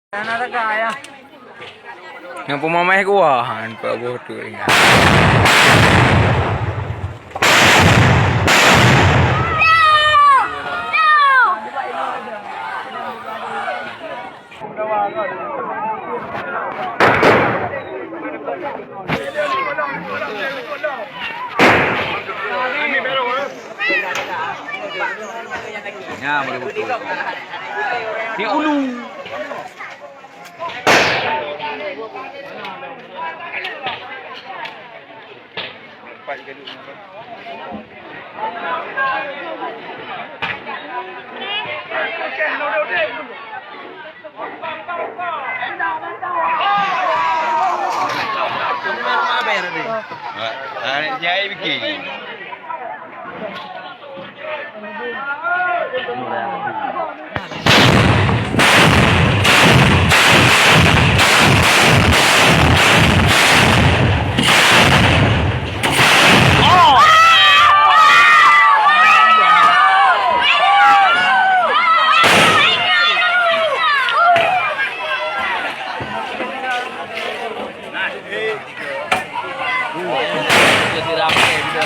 Ana kaya. Yang pemamai kuahan Pak bodoh ini. Ya, boleh betul. Di ulu. Jai bikin. Jadi rapi gitu.